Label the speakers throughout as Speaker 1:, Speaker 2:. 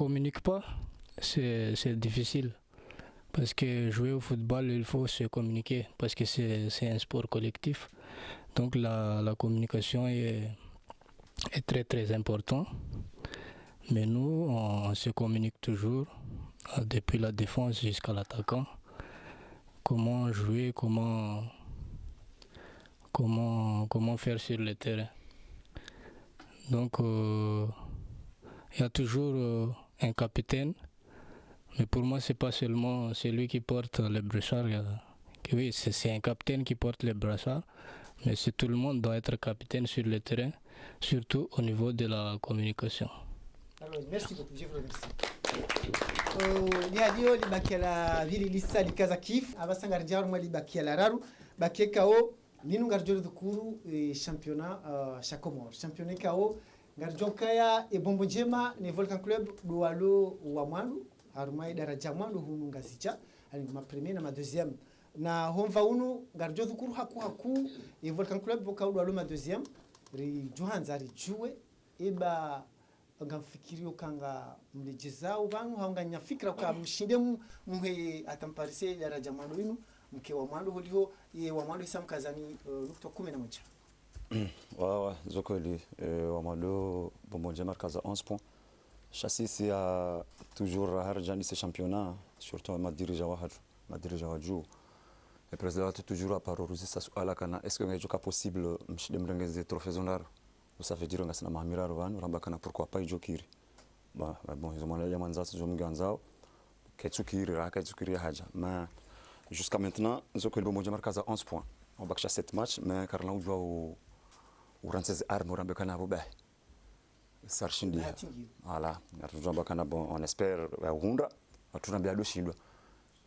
Speaker 1: communique pas, c'est difficile. Parce que jouer au football, il faut se communiquer, parce que c'est un sport collectif. Donc la communication est très très important. Mais nous, on se communique toujours, depuis la défense jusqu'à l'attaquant. Comment jouer, comment faire sur le terrain. Donc il y a toujours un capitaine. Mais pour moi, c'est pas seulement celui qui porte le brassard. Oui, c'est un capitaine qui porte le brassard, mais tout le monde doit être capitaine sur le terrain, surtout au niveau de la communication.
Speaker 2: Alors, merci beaucoup, je vous remercie. Liadio libakela vili lisa likaza kif abasanga rjaru mali bakela raru bakekao ninu ngarjoro dukuru championnat chakomor championnat kao ngarjonkaya e bombo njema ne Volcan Club dualo wa mwandu harumai daraja mwandu hunu ngazicha ali ma premier na ma deuxième na homva unu ngarjo dukuru haku e Volcan Club bokau dualo ma deuxième ri juhanza ri juwe eba ngamfikirio kanga mlejezao vanhu haunganya fikra kwa mshinde muhe atamparise daraja mwandu winu mke wa mwandu holiho ye wa mwandu samkazani nukta 11
Speaker 3: ouais zokoli wa mwandu bombo markaza 11 points chassis a toujours harjani ce championnat surtout ma dirija waju le président a toujours à paroriser ça suala kana est-ce que ngajoka possible mshinde mrengeze trophée zonaro ça veut dire ngasina mahamira rwanu rambakana pourquoi pas ijokiri bon ils ont monnaie yamanza zo mganzao ketsukiri raketsukiri haja mais jusqu'à maintenant zokoli bombo markaza 11 points on bakcha 7 matchs mais karla ujwa u Rances arme rambakana boba sarshindi voilà rambakana bon on espère hundra atunambia doshindwa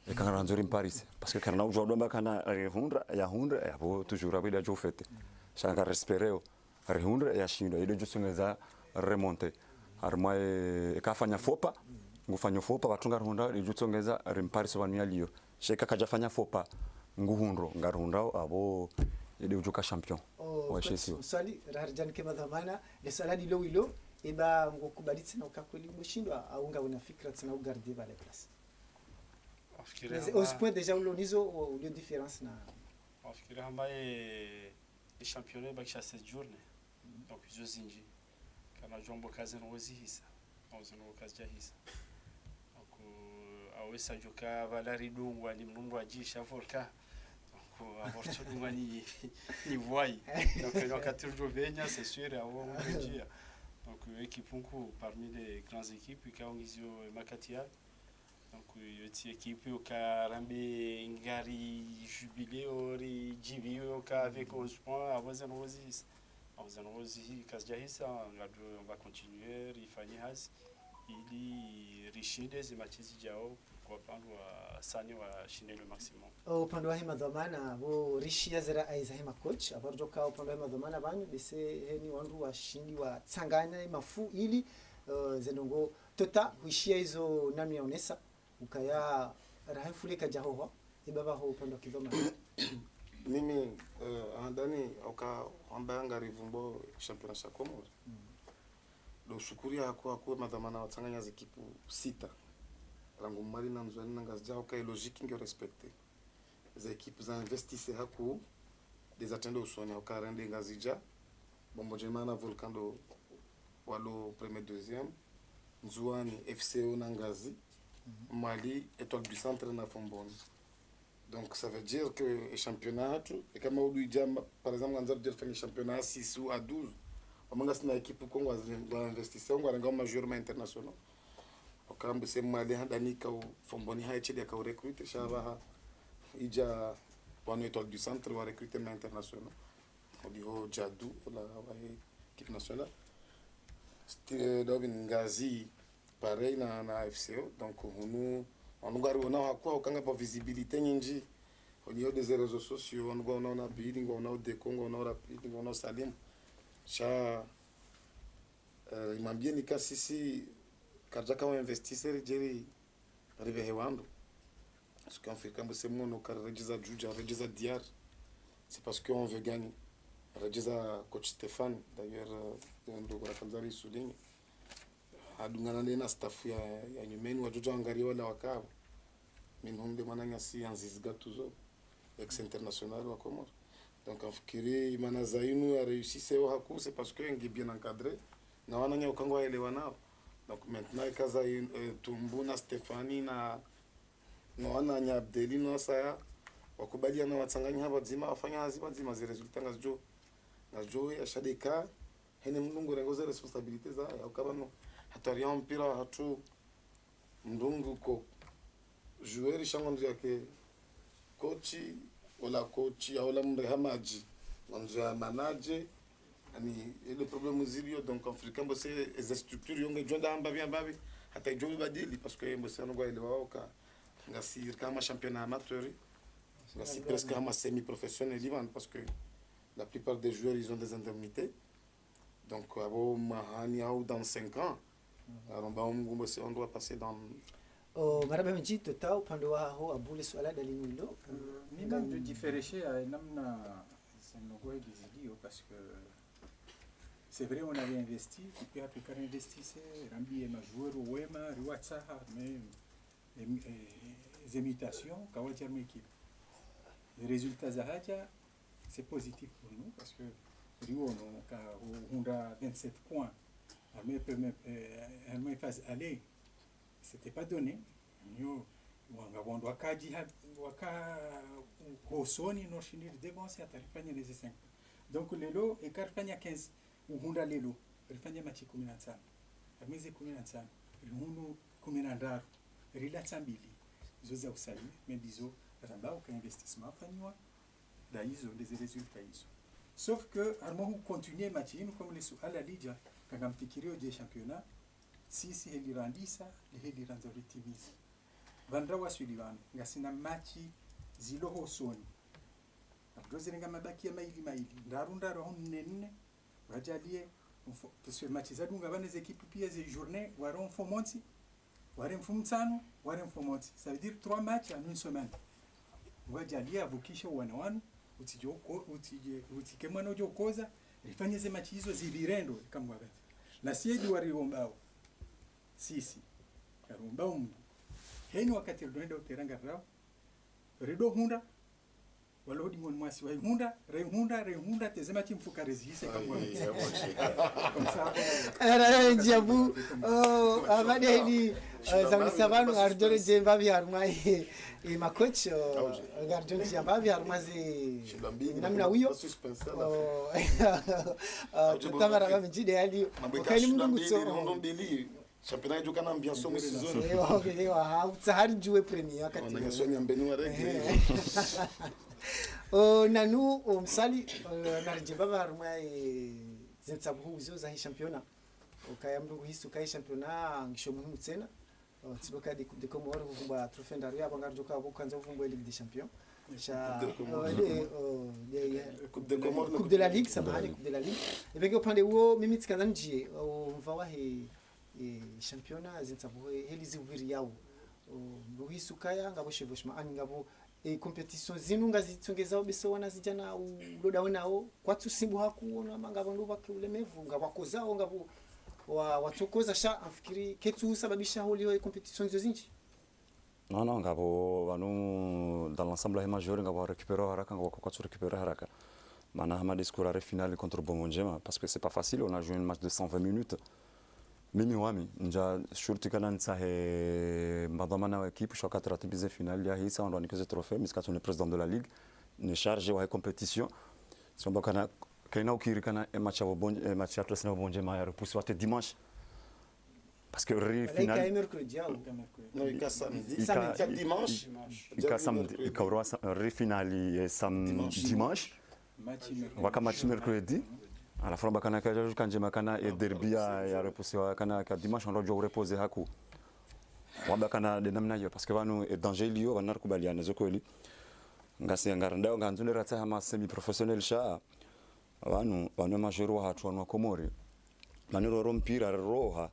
Speaker 3: ekanga nzuri Paris parce que karla ujwa rambakana hundra ya bo toujours abida jo fete shanga respireo rehundra ya shindo ile jusungeza remonte armai kafanya fopa ngufanya fopa batunga runda ijutongeza rimparis wanu liyo sheka kajafanya fopa nguhundro ngarundao abo ile ujuka champion
Speaker 2: wa Chelsea swali raharjan kema dhamana le saladi lo wilo eba ngokubalitsi na ukakweli mushindwa aunga una fikra tsina ugarder ba la place au point déjà ulonizo au lieu différence na
Speaker 4: afikira ambaye championnat bakisha 7 journée donc zozinji kana jombo kazi nozi hisa ozino kazi jahisa donc awesa joka valari dungwa ni mnungu ajisha volka donc avorto dungwa ni voyi donc quand tu jovenya c'est sûr avoir un dia donc équipe parmi les grandes équipes qui ont gizio makatia donc yoti équipe ka rambe ngari jubilé ori jivi ka avec 11 points avazan ozi kasjahisa on va continuer rifanye hazi ili rishinde zimachizi jao kwa pande wa sani wa shinde le maximum
Speaker 2: upande wa hima dhamana bo rishi yazera aiza hima coach abarjoka upande wa hima dhamana banyu bese heni wandu wa shindi wa tsanganya mafu ili zenongo tota huishia hizo nani yaonesa ukaya rahifulika jahoho ibaba ho upande wa kidhoma
Speaker 5: mimi andani oka ambanga rivumbo championnat cha Comores do shukuria kwa madhamana watsanganya zikipu 6 rangu mali na mzwani ngazija oka logique nge respecter les équipes za investisse haku des attendre usoni oka rende ngazija bombo jemana volcano walo premier deuxième nzuani FCO na ngazi Mali étoile du centre na Fomboni. Donc ça veut dire que le championnat, et comme on dit par exemple, on a dit le championnat 6 ou à 12, on a une équipe qui va investir, on a un majorement international. Quand c'est Mali, Dani, Fomboni, Haïti, qui a recruté, Chava, il y a une étoile du centre, va recruter international. On dit Djadou, l'équipe nationale. C'était Ngazi. Pareil na FCO donc on a quoi quand pas visibilité nyingi au niveau des réseaux sociaux on a building on a des Congo on a rapide on a Salim cha il m'a bien dit que si kaja kama investisseur jeri arrivé hewando parce qu'on fait comme c'est mon car regiza juja regiza diar c'est parce qu'on veut gagner regiza coach Stéphane d'ailleurs on doit Kanzari souligne adungana na staff ya nyumeni wajojo angalia wala wakao minhumbe mananya si anzizga tuzo ex international wa Comores. Donc afikiri mana zainu a réussi c'est haku c'est parce que ngi bien encadré na wananya ukango waelewa nao. Donc maintenant kaza Tumbu na Stefani na wananya Abdeli no saya wakubaliana watsanganya hapa zima wafanya haziba zima zi resultat ngajo ya shadeka hene mndungu rengoza responsabilité za ya ukabano hataria mpira hatu mndungu ko joueur shangonzo yake kochi wala kochi wala mrehamaji ngonzo ya manager ani ile problème zilio donc africain bo c'est les structures yonge jonda amba bien babi hata jobe badili parce que mbo c'est ngo ile waoka ngasi kama championnat amateur ngasi presque kama semi professionnel liban parce que la plupart des joueurs ils ont des indemnités donc abo mahani au dans 5 ans alors on doit passer dans
Speaker 2: maraba mji total upande wao abule swala dalili hilo
Speaker 6: mimi ndio differentier namna sanogo hizidio parce que c'est vrai on avait investi et puis après quand investissait rambi ma joueur wema riwatsa mais les imitations kawatia équipe les résultats zahaja c'est positif pour nous parce que Rio on a 27 points à même phase aller c'était pas donné nous wanga wakaji waka hosoni no shinir devance atarifanya les 5 donc lelo ekarfanya 15 uhunda lelo rifanya machi 15 ameze 15 ihunu 16 relata mbili zoza usali mendizo ramba au investissement fanywa da hizo des résultats hizo sauf que armo continuer machi comme les sous à la liga quand mfikirio je championnat sisi helirandisa heliranza ritimizi vandra waswilivano ngasina machi ziloho soni abdozirenga mabaki ya maili ndarunda roho nene wajalie parce que machi zadunga baneze équipe pia ze journée waron fomonti waren fumtsano waren fomonti ça veut dire 3 matchs en une semaine wajalie avukisha wana utike mwana ujo koza ifanye ze machi hizo zilirendo kama wabe na siedi wariombao sisi karumbao mungu heni wakati ronda uteranga rao redo hunda walodi mon mwasi wa hunda tezema timfuka rezise kama
Speaker 2: era njabu abade ni zamusabanu arjore jemba bi harmai makocho garjon jemba bi harmazi namna huyo tutamara kama jide hadi wakani mungu so
Speaker 5: championnat du Canada bien sûr saison
Speaker 2: okay tsahari juwe premier wakati
Speaker 5: on a sonya mbenu wa règle
Speaker 2: nanu umsali narjeba barumai zentsabuhu zo za championnat ukaya mndu hisu kai championnat ngisho muhimu tena tsiloka de Comores vumba trophée ndaria bangarjoka bokanza vumba Ligue des Champions cha
Speaker 5: Coupe de Comores
Speaker 2: Coupe de la Ligue samahani Coupe de la Ligue ebenge upande huo mimi tsikana njie mvawa championnat zentsabuhu helizi ubiri yao mbuhisu kaya ngabo shevoshma ani ngabo competition zinu ngazitsongeza obeso wana zijana uloda wanao kwatu simbu hakuona mangabo ndo bakulemevu ngabakozao ngabo watokoza sha afikiri ketu sababisha holi competition hizo zinji
Speaker 3: non ngabo vanu dans l'ensemble les majeurs ngabo récupérer haraka ngabo kwatu récupérer haraka mana hama discours finale contre Bomongema parce que c'est pas facile on a joué un match de 120 minutes mimi wami nja shurti kana nsahe madamana wa équipe shoka tratibize finale ya hisa ndo nikoze trophée miskatu ni président de la ligue ne charge wa compétition somba kana kaina ukirikana match ya bonje match ya Arsenal bonje ma ya repousse wa dimanche parce que ri finale
Speaker 2: mercredi
Speaker 5: non il casse samedi dimanche
Speaker 3: il casse samedi il kaura ri finale dimanche waka match mercredi à la fin bakana kaja kanje makana e derby ya repoussé kana ka dimanche on doit reposer haku wabakana de namna hiyo parce que vanu e danger lio vanar kubaliana zokoli ngasi ngaranda nganzune ratsa hama semi professionnel sha vanu majoro hatu wana Komori manero rompira roha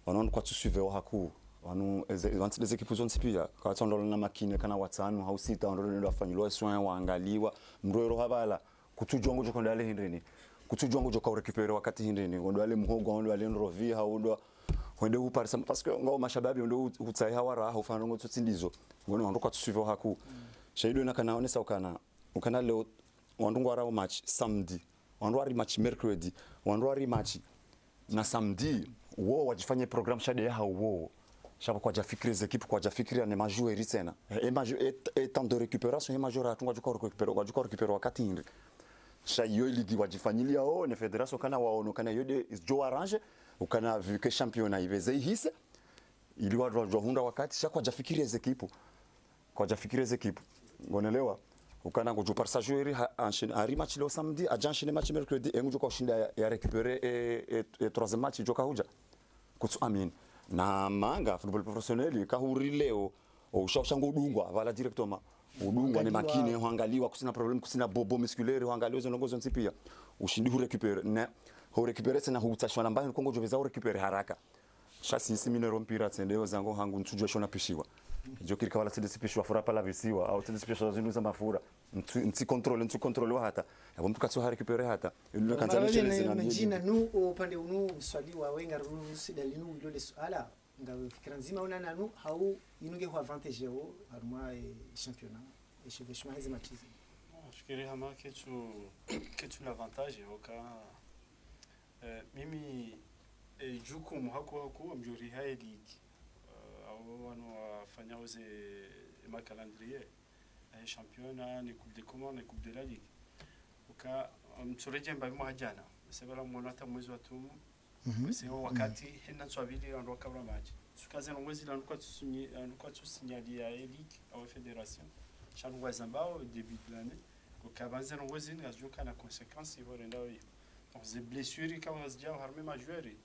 Speaker 3: vanon kwa tusuve haku vanu les équipes zone sipia kwa tsondo na makine kana watsanu hausita ndo afanyilwa soin waangaliwa mroero habala kutujongo jokonda le hindeni kutujongo joka récupérer wakati hindeni ndo ale muhogo ndo ale nrovi ha ndo wende uparisa parce que ngao mashababi ndo utsai hawara ufana ngo tsindizo ngono ndo kwa tsuivo haku shaido na kana onesa ukana leo wandu ngwara match samedi wandu ari match mercredi wandu ari match na samedi wo wajifanye program shade ya wo shaba kwa jafikiri equipe kwa jafikiri ne majouer tena et temps de récupération et majora tunga jukoro récupérer wakati inde shayo ligi wajifanyilia ne federation kana waono kana yode jo arrange ukana vu que championnat iveze hise ili watu hunda wakati shakwa jafikiri equipe kwa jafikiri equipe ngonelewa ukana ngo parsa jouer enchaîner ari match le samedi a enchaîner match mercredi et ngo shinda ya récupérer et troisième match joka huja kutsu amin na manga football professionnel kahuri leo ushaushango udungwa vala directement udungwa ne makine huangaliwa kusina problem kusina bobo musculaire huangaliwa zonongozo nsipia ushindi hu récupérer na hu récupérer tena hutashwa namba ni kongo joveza hu récupérer haraka shasi siminero mpira tsendeo zango hangu nsujwa shona pishiwa jokiri kawala tsende sipishwa fura pala visiwa au tsende sipishwa zinu za mafura nti control hata yabo mpaka tso ha récupérer hata ile kanzani
Speaker 2: chele zina nu upande unu mswali wa wenga rusi dalinu ndole swala ngawe fikira nzima una nanu hau inunge kwa advantage yao harma championnat et chevechement hizo matches
Speaker 4: fikiri hama kitu l'avantage oka mimi jukumu haku mjuri hai league au wanafanya uze ma calendrier championnat ni coupe de comment ni coupe de la ligue oka mtureje mbali mwajana sebala mwanata mwezi wa tumu sio wakati hina swabili ndo kabla match tukaze no mwezi kwa tusinyalia ligue au fédération chanwa zambao début de l'année ukabanza no mwezi ngajuka na conséquences ivorenda donc les blessures kama zija harme majueri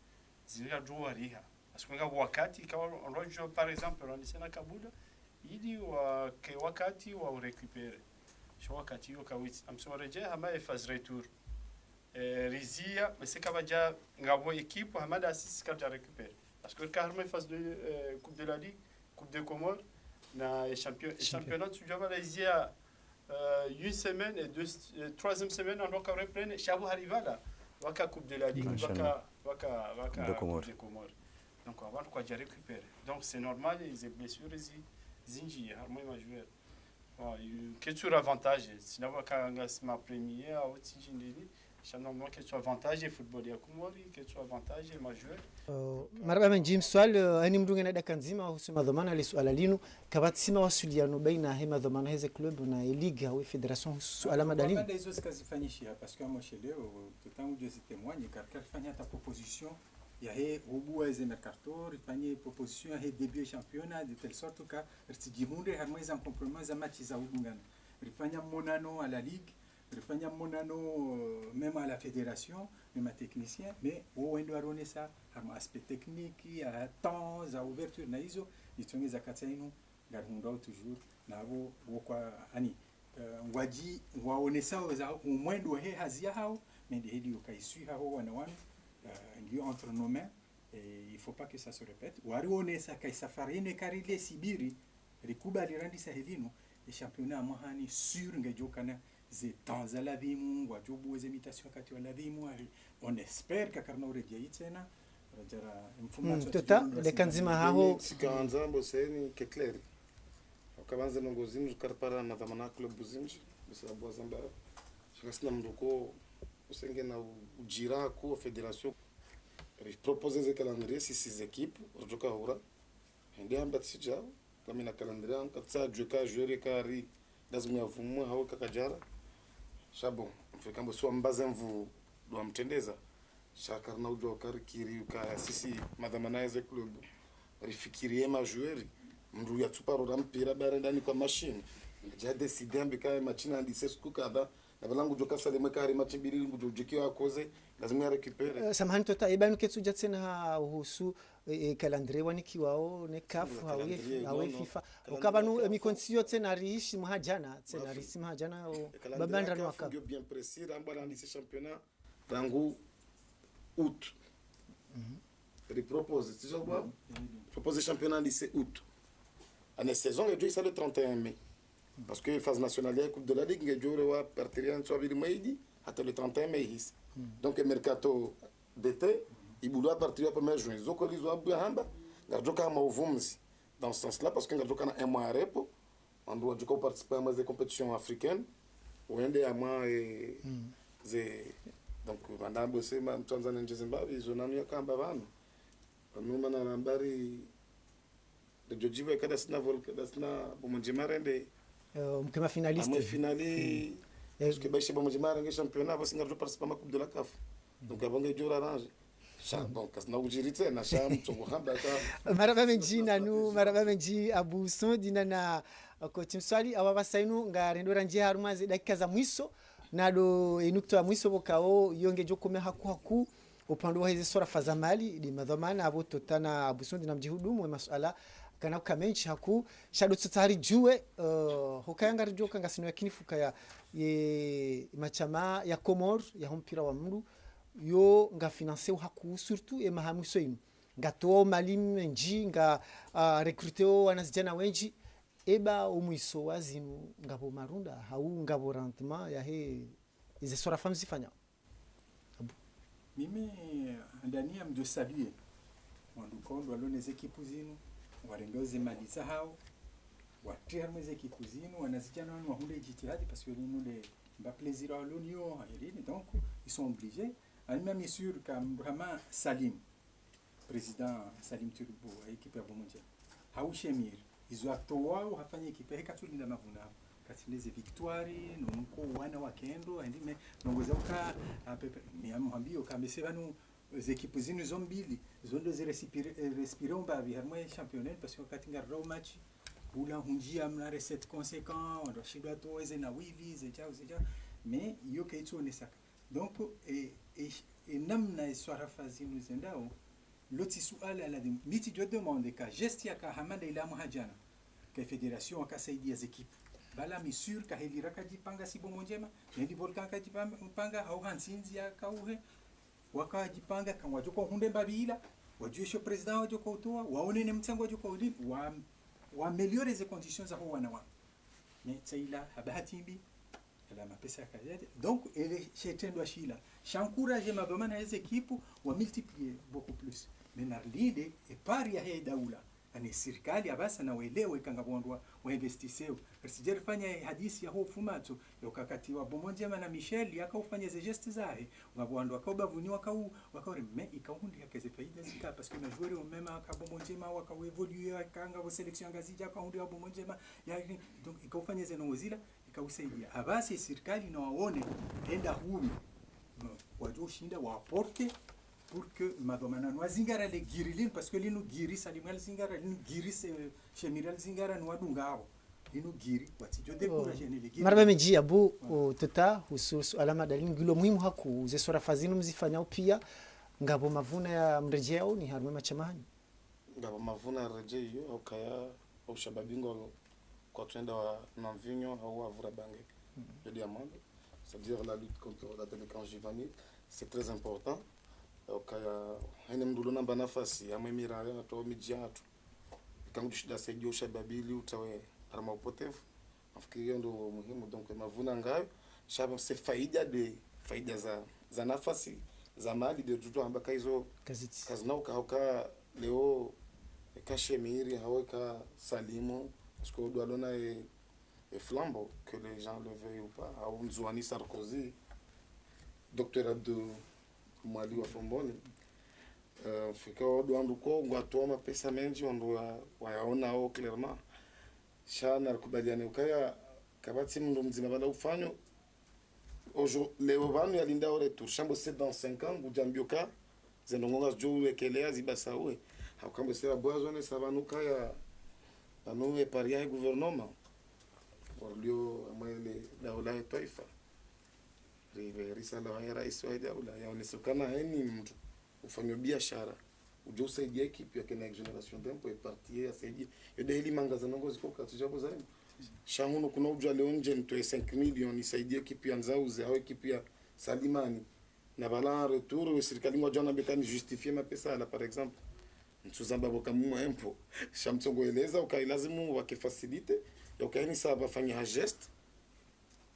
Speaker 4: ziliga juariha parce que wakati kama on par exemple on disait na Kabuda ili wakati wa récupérer sio wakati ukawiti amsoreje hama phase retour rizia mais c'est kabaja ngabo équipe hamada assist kaja récupérer parce que carrément phase de coupe de la ligue coupe de Comores na championnat tu dois rizia une semaine et troisième semaine on doit reprendre chabu harivada waka coupe de la ligue waka coupe de Comores donc avant quoi déjà récupérer donc c'est normal les blessures zinji harmonie majeur quel est l'avantage sinon quand ma première au tijindini normalement quel est l'avantage football ya Comores quel est l'avantage majeur
Speaker 2: maraba menjim swali ani mdunge na dakika nzima husema dhamana ile swala linu kabatsima wasuliano baina hema dhamana hizo club na ligue au fédération swala madalini
Speaker 6: baada hizo zikazifanyishia parce que moi chez leo tutangu je témoigne car fanya ta proposition ya he ubu eze mercato rifanye proposition he début championnat de telle sorte que rtijimunde harmoise en compromis za match za udungana rifanya monano à la ligue rifanya monano même à la fédération même à technicien mais au wendo arone ça harma aspect technique à temps za ouverture na hizo itongeza katsainu garhundo toujours nabo kwa ani waji waonesa za umwendo he hazia hao mais hedi ukaisui hao wana ndio entre nos mains et il faut pas que ça se répète warione ça kai safarine karile sibiri rikubali randi sahilino et championnat mahani sur ngejokana ze temps à la vimu wajobu ze imitation kati wala vimu on espère que karna urejea tena rajara information
Speaker 2: tota de kanzima hao
Speaker 5: sikaanza mboseni ke clair ukabanza nongozini karpara na dhamana club buzinji bisabu zamba shikasina mduko usenge na ujira ku fédération proposer ze calendrier si ces équipes rojoka hura ndio amba tsijao kama na calendrier ankatsa joka jouer kari lazima yavumu hao kakajara shabo mfikambo sio mbaza mvu ndo mtendeza shakar na ujo kari kiri uka sisi madhamana ze club rifikirie ma joueur mndu ya tuparo rampira barendani kwa machine ja décider mbika machine andise skukada na balangu joka sale makari machibiri ngujo jokiwa koze lazima récupérer
Speaker 2: samahani tota ibanu ketsu jatsena husu calendrier waniki wao ne CAF hawe FIFA ukabanu mikondisio tena riishi mahajana tena risi mahajana babandra ni waka
Speaker 5: bien précis ramba dans ce championnat rangu août il propose déjà quoi propose championnat lycée août année saison et ça le 31 mai parce que phase nationale coupe de la ligue ngejore wa partenaire soit vile maidi hata le 31 mai his donc mercato d'été ibudu à partir du 1er juin zoko lizo abu hamba ngarjoka ma uvumzi dans ce sens là parce que ngarjoka na un mois repo on doit du coup participer à des compétitions africaines uende ama ze donc mandambo sema Tanzania nje Zimbabwe zonamia kamba vano numa na nambari de jojiwe kada sina volka sina bomonjimarende
Speaker 2: mkema finaliste
Speaker 5: ama finali parce que baishe bomonjimarende championnat parce que ngarjo participer ma coupe de la CAF donc abonge jura arrange bon kasna ujirite na sham tsongo hamba ka
Speaker 2: maraba menji nanu maraba menji Abu Sondi na coach Mswali aba basainu ngarendora nje harumaze dakika za mwiso nado inukto ya mwiso bokao yonge jokome haku upande wa hizi sura fazamali di madhamana abo totana Abu Sondi na mjihudumu wa masuala kana kamenchi haku shado tsari juwe hokayanga joka ngasino yakini fuka ya machama ya Komor ya mpira wa mru yo nga financer haku surtout e mahamwiso inu ngato malim nji nga recruter wanasijana wenji eba umwiso wazinu ngabo marunda hau ngabo rendement ya he ize sora famzi fanya
Speaker 6: mimi ndani ya mjo saluer wandukondo alone ekipu zinu warendoze maliza hao watia mweze ekipu zinu wanazijana wanu wahunde jitihadi parce que nous les ba plaisir à l'union donc ils sont obligés même sûr qu'Abraham Salim président Salim Turbo équipe ya Bomondia haushemir izo atoa uhafanya ekipe heka tulinda mavuna katileze victoire nunko wana wakendo ndime nongoza uka miamwambio kamese banu ekipe zinu zombili zondo respirer on ba harmonie championnat parce que katinga raw match bula hunjia mna recette conséquent on doit shidwa toeze na wivi zeja mais yo kaitso nesaka donc et namna iswara fazinu zendao loti suala la miti jo demande ka gestia ka hamanda ila muhajana ka fédération ka saidia équipe bala mi sûr ka helira ka jipanga si bomonjema ndi volkan ka jipanga au hansinzi ya ka uhe waka jipanga kan wajoko hunde babila wajuisho president wajoko toa waone ne mtsango wajoko uli wa améliorer les conditions za wana wa mais tsaila habatimbi la mapesa kazete donc ele chetendo ashila shankuraje mabamana hizo equipe wa multiplier beaucoup plus mais narlide e pari ya daula ani serikali abasa na waelewe kanga bondwa wa investiseo resijeri fanya hadisi ya ho fumato yokakati wa Bomondia na Michel yakaufanya ze gestes zahe ngabondwa akobavuniwa wakore mais ikaundi yakeze faida zika parce que na joueur au même ka Bomondia waka evoluer kanga wa selection ngazija ka hundi wa Bomondia ya donc ikaufanya ze nongozila ikausaidia abasi serikali na waone enda huru wajo shinda wa porte pour que madamana no zingara le girilin parce que lino giri salimal zingara lino giri chemiral zingara no adungabo lino giri watijo décourager ne le giri
Speaker 2: maraba meji abu tata hususu alama dalini gilo muhimu haku ze sura fazinu mzifanya pia ngabo mavuna ya mrejeo ni haruma machamani
Speaker 5: ngabo mavuna ya rejeo au kaya au shababingo kwa tuenda wa Namvinyo au avura bange de diamant c'est-à-dire la lutte contre la délinquance juvénile c'est très important okaya haina mdulona banafasi amemira ato mijiatu kangu shida saidio shababili utawe arama upotevu nafikiri ndo muhimu donc mavuna ngayo shaba se faida za nafasi za mali de tuto ambaka hizo kazi nao kauka leo kashemiri haweka Salimu parce que doit donner et flambeau que les gens le veuillent ou pas au Nzouani Sarkozy docteur Abdou Mali wa Fomboni fika doit nduko ngwatoma pesa menji ndo wayaona au clairement shana kubaliana ukaya kabati mndo mzima bala ufanyo aujourd'hui leo banu yalinda au retour chambo c'est dans 5 ans bujambioka zenongonga jo ekelea zibasawe hakambe sera boazone sabanuka ya anu eparia gouvernement warlio amele daula taifa risala ya rais wa daula yaonekana hani mtu ufanye biashara uje usaidie equipe ya Kenya Generation Tempo et partie asaidie yode hili mangaza nongo ziko katujabo zaidi shahuno kuna ujwa leo nje nitoe 5 million isaidie equipe ya Nzauze au equipe ya Salimani na bala retour serikali ngojana betani justifier mapesa la par exemple ntuzamba boka mwempo shamtsongo eleza ukailazimu wakifacilite yokaini saba fanya geste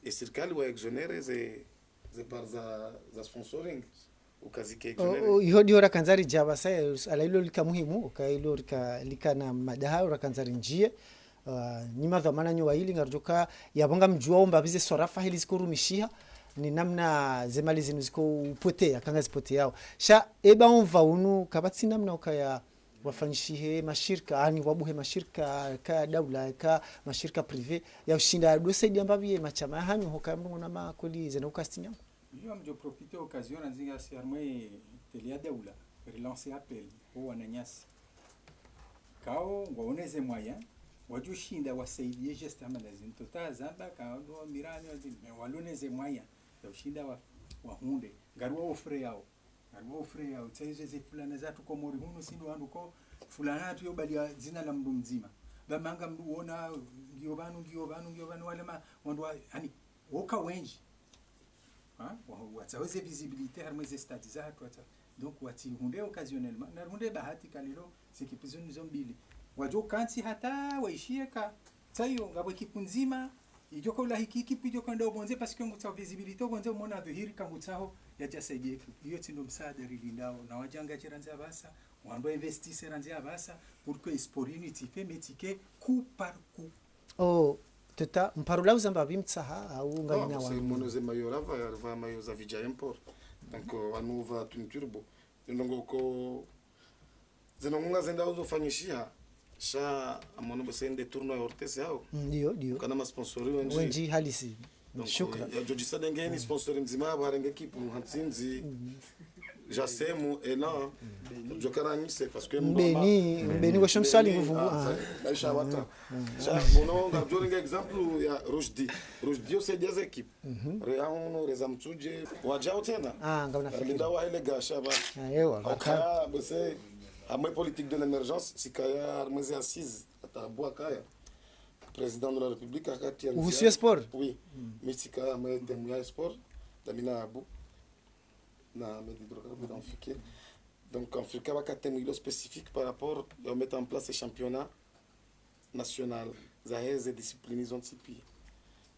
Speaker 5: et serikali wa exonere ze par za sponsoring ukazike
Speaker 2: iho dio rakanzari java sa alailo lika muhimu kailo lika na madaha rakanzari njie nyima dhamana nyo waili ngarjoka yabonga mjua omba bize sorafa hili zikurumishia ni namna zemali zinu ziko upotea kanga zipotea yao sha eba onva unu kabatsi namna ukaya wafanyishihe mashirika ani wabuhe mashirika ka daula ka mashirika privé ya ushinda dosaidi ambaye machama hanyu hoka mngo na makoli zena ukastinya
Speaker 6: yo amjo profiter occasion nzinga si armé telia daula relancer appel au wananyasi kao ngwaoneze moyen wajushinda wasaidie geste amalazim tutazamba kao mirani waloneze moyen ya ushinda wa hunde garwa ofre yao taizo ze fulana zatu komori hunu sindu handu ko fulana tu yobalia zina la mndu mzima bamanga mndu wona ngio banu wale ma wandwa yani woka wenji wataweze visibilité harmeze stati za hatu donc wati hunde occasionnellement na hunde bahati kalilo sikipizo nizo mbili wajo kansi hata waishie ka tayo ngabo kipunzima ijoko la hiki pijo kwenda ubonze parce que ngutsa visibilité ubonze mona dhihiri kangutsaho yajasaidie hiyo tindo msaada rilindao na wajanga chiranza basa wando investisse ranza basa pour que sporini tipe metike coup par coup
Speaker 2: teta mparula uzamba bimtsaha au nganya
Speaker 5: wa monoze mayora va mayo za vija import donc wanu va turbo ndongo ko zinonga zenda uzofanyishia sha amono basende tournoi ortese yao
Speaker 2: ndio
Speaker 5: kana masponsori
Speaker 2: wenji halisi shukran
Speaker 5: ya joji sadengeni sponsori mzima barenge kipu hansinzi jasemu elan jokana nyise parce que
Speaker 2: mbeni ko shomsali nguvungu
Speaker 5: maisha wata sha bono ngajoringa example ya Rojdi c'est des équipes reauno rezamtuje wajao tena
Speaker 2: ngabona
Speaker 5: fikira wa ile gasha ba
Speaker 2: ewa
Speaker 5: bose amwe politique de l'émergence sikaya armezi assise atabua kaya président de la république akati
Speaker 2: uhusiwe sport
Speaker 5: oui mitika amwe demu ya sport damina abu na medidrocarbe d'Afrique donc Afrique va catégorie spécifique par rapport à mettre en place les championnats national zaheze discipline ils ont tipi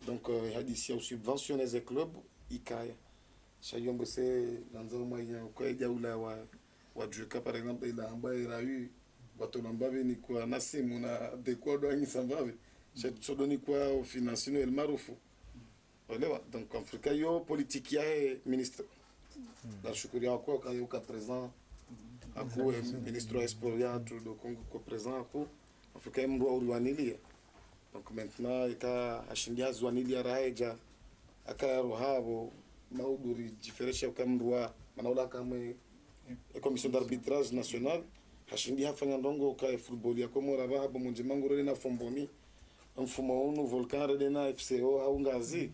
Speaker 5: donc hadithi au subventionner les clubs ikaya shayombo se dans un moyen kwa jaula wa juka par exemple ila ambaye rayu watu nambabe ni kwa nasimu na dekodo angisambabe shodoni kwa financier el marufu olewa donc Afrika yo politique ya ministre la shukuri yako kwa président ako ministre wa sport ya do Congo ko président ako Afrika mndo urwanilia donc maintenant ika ashindia zwanilia raeja akaro habo mauduri diferencia kamndwa manaula kama commission d'arbitrage national hashindi hafanya ndongo ka football ya Komora babo munje mangoro na fomboni mfumo unu volcan redena FCO au ngazi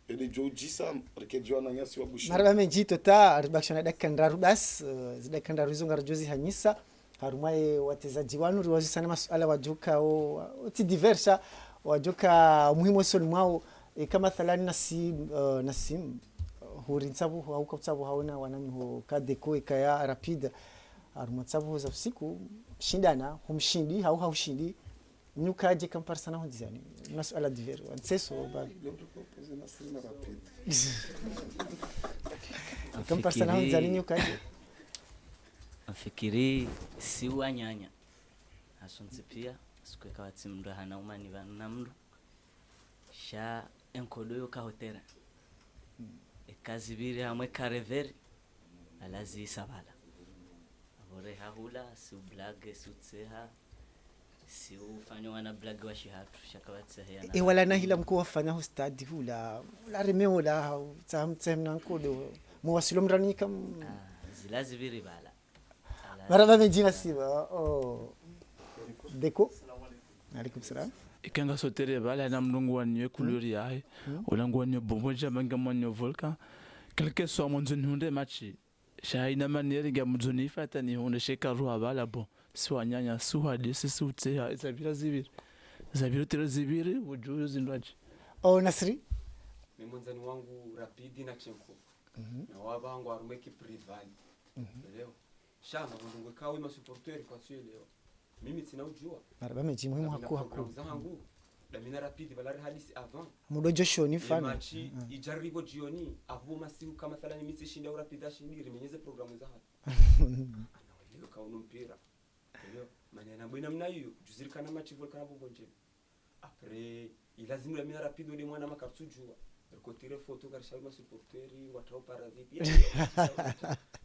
Speaker 5: ele jojisa rekejo na nyasi wa bushi
Speaker 2: maraba menji tota arbakshana dakandaru bas zidakandaru hizo ngarjozi hanyisa harumaye watezaji wanu riwazi sana masuala wajuka oti diversa wajuka muhimu soni mwao kama thalani nasim hurinsabu au kapsabu haona wanani ho kadeko ikaya rapide arumatsabu za usiku shindana humshindi au haushindi nukaje kamparsana honzani masuala divers wanseso bali kamparsana honzani nukaje
Speaker 7: afikiri si wanyanya asonze pia sikwe kawatsi mndu hana umani vanu na mndu sha enkodoyo ka hotera ekazibiri hamwe kareveri alazi sabala abore hahula si blage sutseha si ufanya wana blage wa shihatu shakawatse yana
Speaker 2: wala nahila mko wafanya ho stadi hula la remeo la tsamtsemna nkodo mwasilo mrani kam
Speaker 7: zilazibiri bala
Speaker 2: maraba mejina siba deko alaikum salam
Speaker 8: ikanga sotere bala na mlungu wanyo couleur yae olangu wanyo bomoja manga wanyo volcan quelque soit mon hunde matchi shaina maniere ga mzuni fata ni hunde shekaru bala bon swa nyanya swa desi sutse ya zabira tere zibiri wujuyo zindwaji
Speaker 2: Nasri
Speaker 9: mwanzani wangu Rapidi na Chenko na wabangu arumeki privali leo shana ndungwe kawe ma supporter kwa sio leo mimi sina ujua
Speaker 2: maraba meji muhimu haku
Speaker 9: zangu damina rapidi valari hadisi avant
Speaker 2: mudo Joshua ni mfano
Speaker 9: machi ijaribu jioni abu masiku kama thalani misi shinda urapida shindiri menyeze programu za hapa anaelewa kaunu mpira ndio manena bwana mna hiyo juzirikana machi volkana bonje après ilazimu damina rapidi ule mwana makartujua kotire foto karishauri masupporteri watao paradhi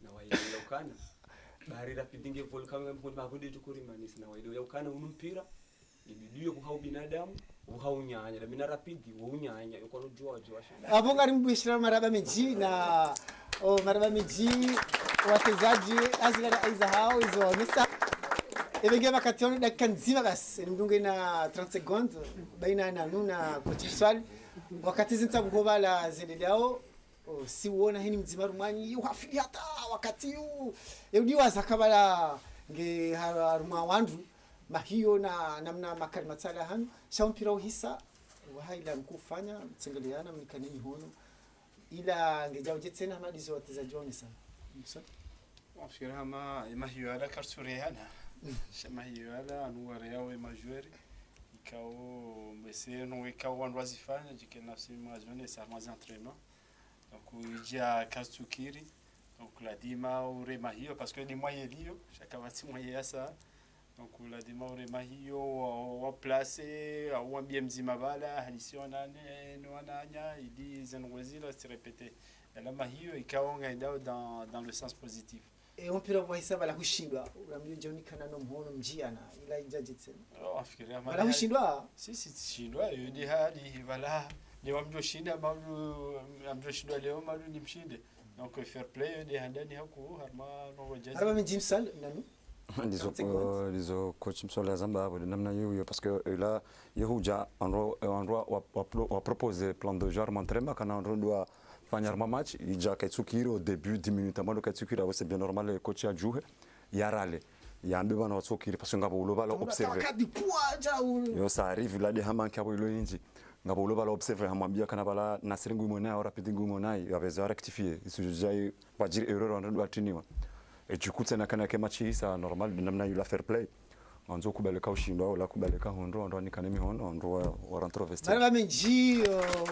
Speaker 9: na waelewa kana bari rapidi nge volkana mbona mabudi tukuri manisi na waelewa kana unu mpira ibidiyo kuhau binadamu uhau nyanya na mina rapidi unyanya yuko no George washinda
Speaker 2: hapo ngari mbishira maraba meji na maraba meji wachezaji azila aiza hao hizo misa ibenge makationi dakika nzima basi ni mdunge na 30 seconds baina na nuna kocha swali wakati zinta ngoba la zililao si uona hini mzima rumani uhafili hata wakati huu yudiwa zakabala nge haruma wandu mahiyo na namna makali matsala hanu shampira uhisa wahaila mkufanya tsengeliana mkanini hono ila ngejao jetsena madizo watezaji wao sana msa
Speaker 4: wafikiri hama mahiyo ala karsureana shama hiyo ala anuare yao majori ikao mbeseno ikao wandu wazifanya jike nafsi mazone sa mazi entraînement donc ija kastukiri donc la dima urema hiyo parce que ni moyen lio chaka wati moyen yasa donc la dima urema hiyo wa placer au ambia mzima bala halisionane nwananya idi zenwezila se répéter la mahio ikaonga idao dans le sens positif
Speaker 2: mpira wa hisaba la kushindwa uramjua John kana no mhono mjiana ila injaje tena
Speaker 4: afikiria
Speaker 2: mara kushindwa
Speaker 4: sisi shindwa yodi hali wala ni wamjo shinda amjo shindwa leo malu ni mshinde donc fair play de handani haku harma no wajazi
Speaker 2: harma Jimsal nani
Speaker 3: lizo coach msola zamba hapo namna hiyo parce que là yehuja on proposer plan de joueur m'entraînement kana on doit fanya match ija kaitsukiri au début 10 minutes amalo kaitsukiri c'est bien normal le coach a joué yarale yambe bana watsukiri parce que ngabo uloba la observer yo ça arrive là de hama kabo ilo inji ngabo uloba la observer hamwambia kana bala nasiringu mona au rapide ngumona yaweza rectifier isujai pas dire erreur on doit tenir et du coup tena kana ke match ça normal namna yula fair play anzo kubaleka ushindwa au la kubaleka hondo ndo nikanemi hondo ndo wa rentre vestiaire
Speaker 2: mara menji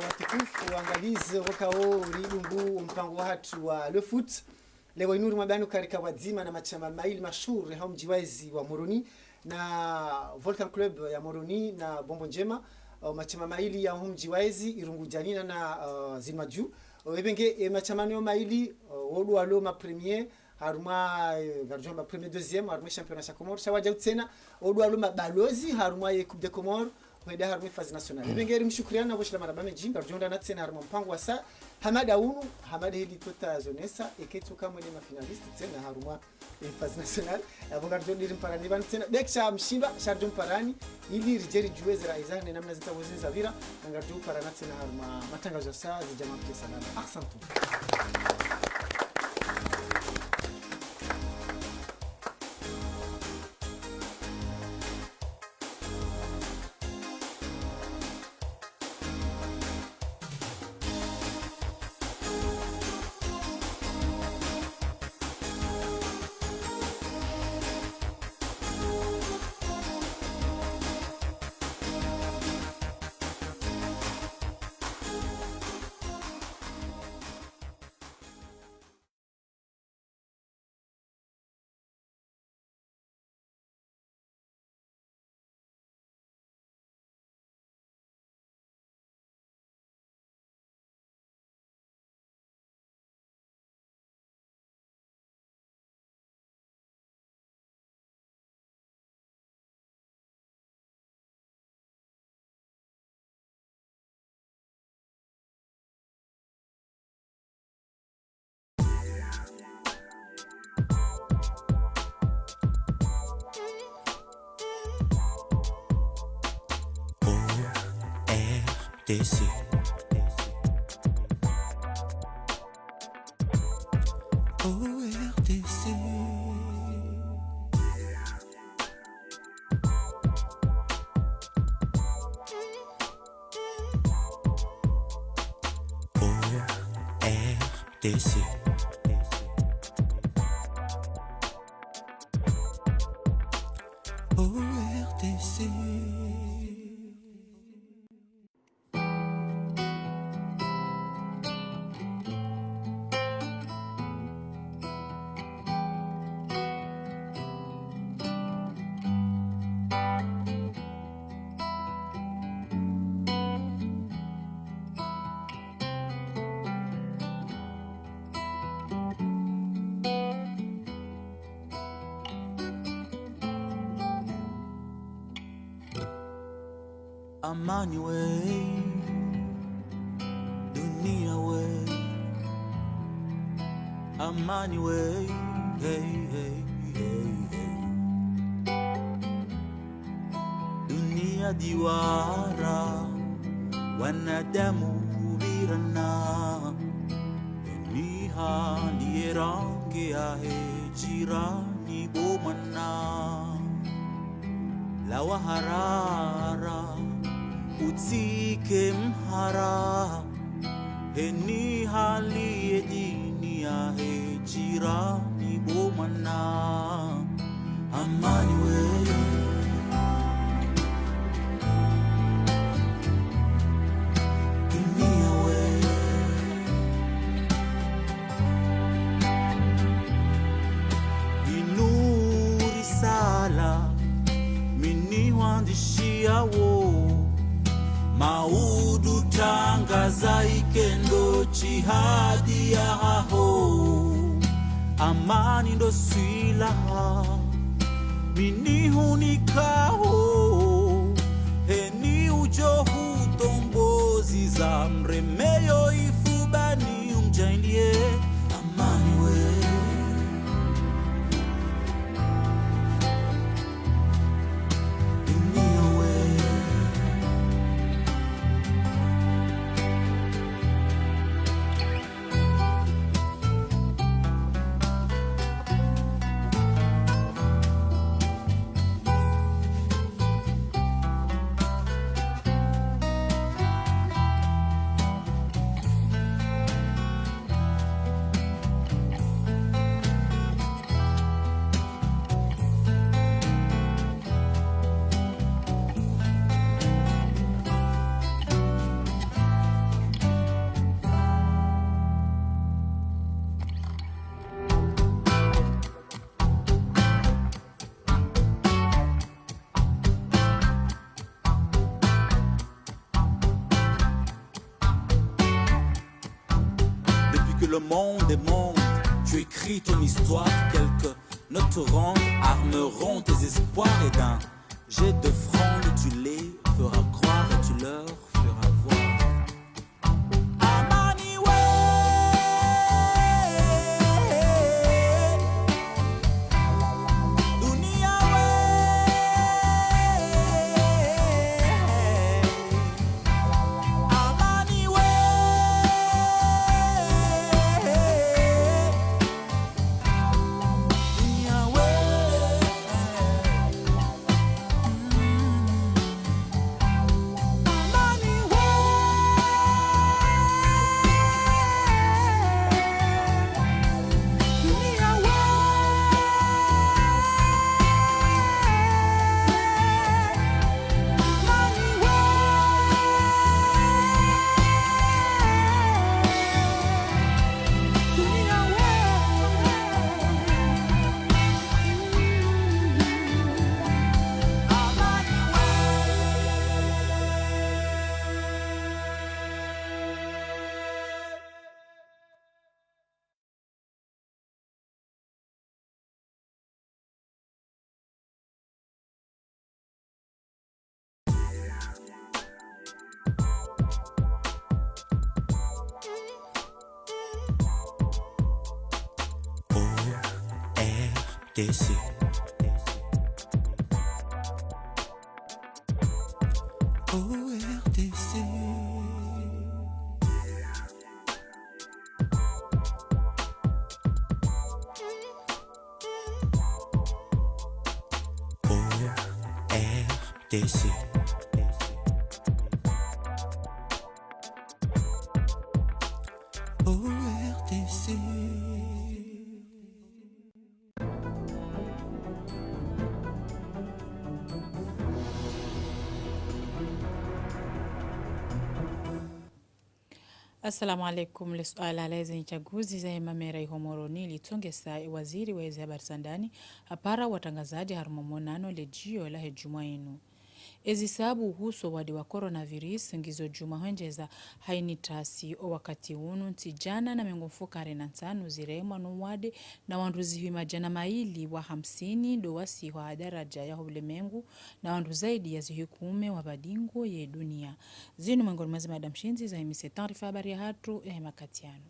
Speaker 2: watukufu waangalizi wakao lidumbu mpango watu wa le foot leo inuri mabano karika wazima na machama maili mashuri hao mjiwezi wa Moroni na Volcan Club ya Moroni na Bombo Njema machama maili ya mjiwezi Irungu Janina na Zimaju ebenge machamano maili wodu alo ma premier haruma garjomba premier deuxième haruma championnat cha Comores shawaja utsena odu aluma balozi haruma ye coupe de Comores wenda haruma phase nationale bengeri mshukuriana na boshla maraba meji garjonda na tsena haruma mpango wa sa hamada unu hamada hili tota zonesa eketu kama ni mafinalist tsena haruma phase nationale abo garjondi rimparani ban tsena beksha mshinda sharjum parani ili rijeri juweze raizane namna zitawezi zavira garjum parana tsena haruma matangazo sa zijama pesa na aksantu
Speaker 10: RDC. RDC. RDC. RDC. amani we, dunia we, amani we, hey, hey, hey, hey. Dunia diwara, wanadamu virana, ni hali rangi ya jirani bomana, lawa harara, utike mhara, ni hali dini ya jirani bomana, amani we. Maudu tangaza ikendo jihadi ya haho, amani ndo silaha mini hunikao, heni ujohu tombozi za mremeyo ifubani umjainie, amani we. Le monde est monde, tu écris ton histoire, quelques notes rendent, armeront tes espoirs et d'un jet de fronde tu les feras croire et tu leur feras voir. Amani we, dunia we, amani we. ORTC. ORTC. ORTC. ORTC.
Speaker 11: Assalamu alaikum. Suala la chaguzi za Mamera Ihomoroni litongesa waziri wa habari za ndani apara watangazaji harumo monano lejio la hejuma inu ezisabu uhuso wadi wa coronavirus ngizo juma honjeza haini tasi o wakati unu ntijana na mengumfukare na nsanu ziremwa no wade na wanduzi huima jana maili wa 50 ndo wasi wa daraja ya ulemengu na wandu zaidi ya zihikume wa badingo ye dunia. Zinu mwengoni mwezi Madam Shinzi za imise taarifa habari ya hatu ya makatiano.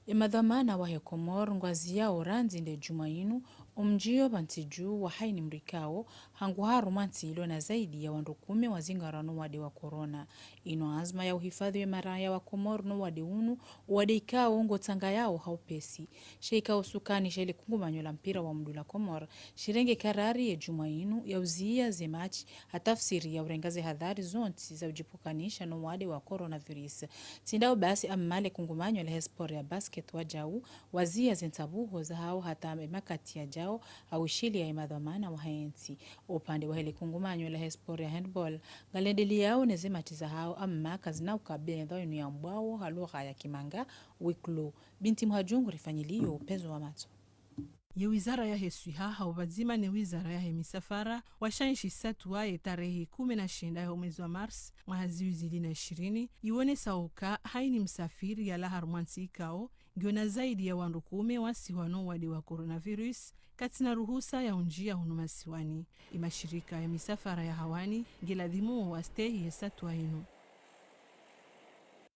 Speaker 11: Imadhamana wa Komor ngwazi ya oranzi nde jumainu umjio bantiju wa haini mrikao hangu haru manti ilo na zaidi ya wandu 10 wazingarano wade wa corona. Ino azma ya uhifadhi wa maraya wa Komor no wade unu wade ikao ongo tanga yao haupesi. Sheika usukani shele kungumanyo la mpira wa mdula Komor shirenge karari ya jumainu ya uzia zemachi hatafsiri ya urengaze hadhari zonti za ujipukanisha no wade wa coronavirus. Tindao basi amale kungumanyo la hespor ya basket wajau wazia zentabuho za hao hata makati ya jao au shili ya imadhamana wa haensi. Upande wa heli kungumanyo la hespor ya handball galendeli yao nezemati za hao amma kazina ukabene dhao inu ya mbwao halugha ya kimanga wiklu. Binti Mhajungu rifanyiliyo upezo wa mato.
Speaker 12: Ye wizara ya heswiha haubazima ne wizara ya hemisafara washanshi satwa ye tarehe 19 ya mwezi wa Mars mwahazi 2020 iwone sauka haini msafiri ya lahar mwansi ikao giona zaidi ya wandu 10 wasiwano wade wa coronavirus katina ruhusa ya unjia hunumasiwani. Imashirika ya misafara ya hawani giladhimu wa stehi ya satwa inu.